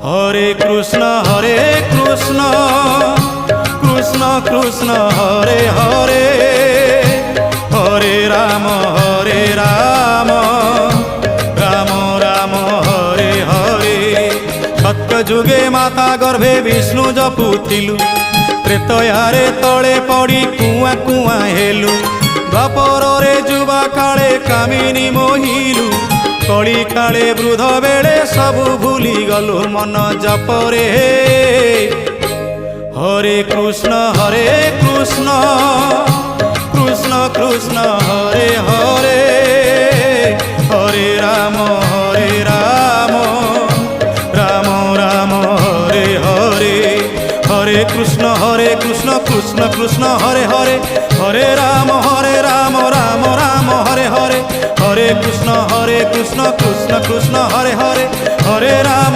হরে কৃষ্ণ কৃষ্ণ কৃষ্ণ হরে হরে, হরে রাম রাম রাম হরে হরে। সত্য যুগে মাতা গর্ভে বিষ্ণু জপুଥିଲୁ, ତ୍ରେତୟାରେ ତଳେ ପଡ଼ି କୁଆଁ କୁଆଁ ହେଲୁ। ଦ୍ୱାପରରେ ଯୁବା କାଳେ କାମିନୀ ମୋହିଲୁ, କଳି କାଳେ ବୃଦ୍ଧ ବେଳେ ସବୁ ଭୁଲି ଗଲୁ ମନ ଜପରେ। হরে কৃষ্ণ কৃষ্ণ কৃষ্ণ হরে হরে, হরে রাম রাম রাম হরে হরে। হরে কৃষ্ণ কৃষ্ণ কৃষ্ণ হরে হরে, হরে রাম রাম রাম হরে হরে। হরে কৃষ্ণ কৃষ্ণ কৃষ্ণ হরে হরে, হরে রাম